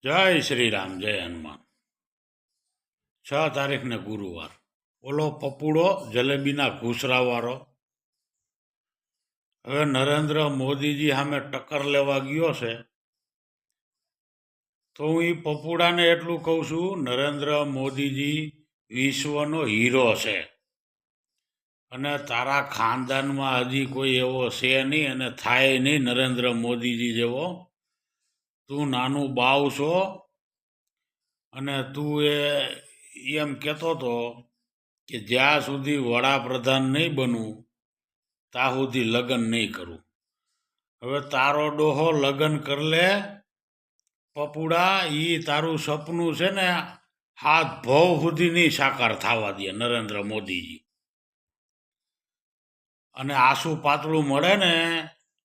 જય શ્રી રામ, જય હનુમાન. 6 તારીખને ગુરુવાર. ઓલો પપુડો જલેબીના ઘૂસરાવાળો હવે નરેન્દ્ર મોદીજી સામે ટક્કર લેવા ગયો છે. તો હું એ પપુડાને એટલું કહું છું, નરેન્દ્ર મોદીજી વિશ્વનો હીરો છે અને તારા ખાનદાનમાં હજી કોઈ એવો છે નહીં અને થાય નહીં નરેન્દ્ર મોદીજી જેવો. તું નાનું બાવ છો અને તું એમ કહેતો હતો કે જ્યાં સુધી વડાપ્રધાન નહીં બનવું ત્યાં સુધી લગ્ન નહીં કરું. હવે તારો ડોહો લગ્ન કરી લે પપુડા. એ તારું સપનું છે ને હાથ ભવ સુધી નહીં સાકાર થવા દે નરેન્દ્ર મોદીજી. અને આસુ પાતળું મળે ને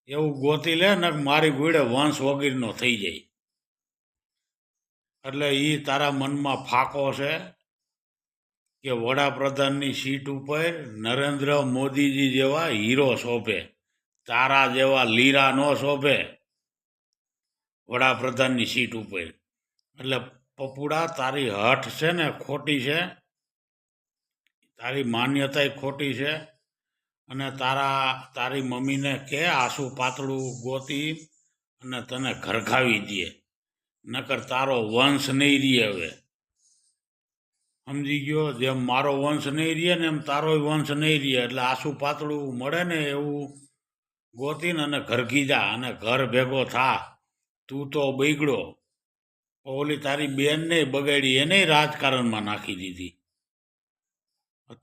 એવું ગોતી લે ને મારી ગોળે વંશ વગેરેનો થઈ જાય. એટલે એ તારા મનમાં ફાંકો છે કે વડાપ્રધાનની સીટ ઉપર નરેન્દ્ર મોદીજી જેવા હીરો શોભે, તારા જેવા લીરા ન શોભે વડાપ્રધાનની સીટ ઉપર. એટલે પપુડા તારી હઠ છે ને ખોટી છે, તારી માન્યતા ખોટી છે. અને તારી મમ્મીને કે આસુ પાતળું ગોતી અને તને ઘરઘાવી દે, નકર તારો વંશ નહીં રહે. હવે સમજી ગયો? જેમ મારો વંશ નહીં રહે ને એમ તારો વંશ નહીં રહે. એટલે આસુ પાતળું મળે ને એવું ગોતીને અને ઘરઘી જા અને ઘર ભેગો થા. તું તો બગડો, ઓલી તારી બેન નહીં બગાડી, એને રાજકારણમાં નાખી દીધી.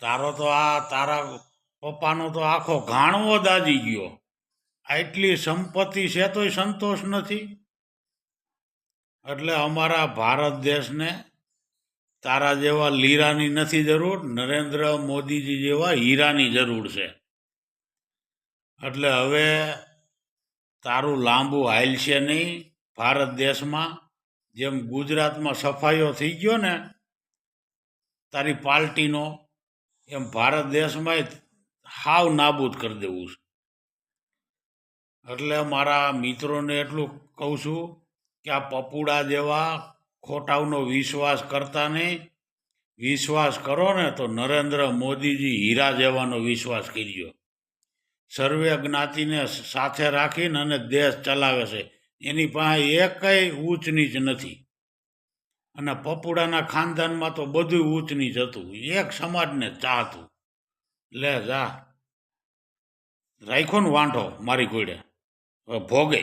તારો તો તારા પપ્પાનો તો આખો ઘાણવો દાજી ગયો. આટલી સંપત્તિ છે તોય સંતોષ નથી. એટલે અમારા ભારત દેશને તારા જેવા લીરાની નથી જરૂર, નરેન્દ્ર મોદીજી જેવા હીરાની જરૂર છે. એટલે હવે તારું લાંબુ હાલશે નહીં ભારત દેશમાં. જેમ ગુજરાતમાં સફાઈઓ થઈ ગયો ને તારી પાર્ટીનો, એમ ભારત દેશમાં હાવ નાબૂદ કરી દેવું છે. એટલે મારા મિત્રોને એટલું કહું છું કે આ પપુડા જેવા ખોટાઓનો વિશ્વાસ કરતા નહીં. વિશ્વાસ કરો ને તો નરેન્દ્ર મોદીજી હીરા જેવાનો વિશ્વાસ કર્યો. સર્વે જ્ઞાતિને સાથે રાખીને અને દેશ ચલાવે છે. એની પાસે એકય ઊંચ નીચ નથી. અને પપુડાના ખાનદાનમાં તો બધું ઊંચ નીચ હતું, એક સમાજને ચાહતું. લે જા, રાખ્યો ને વાંઢો મારી કોઈડે, ભોગે.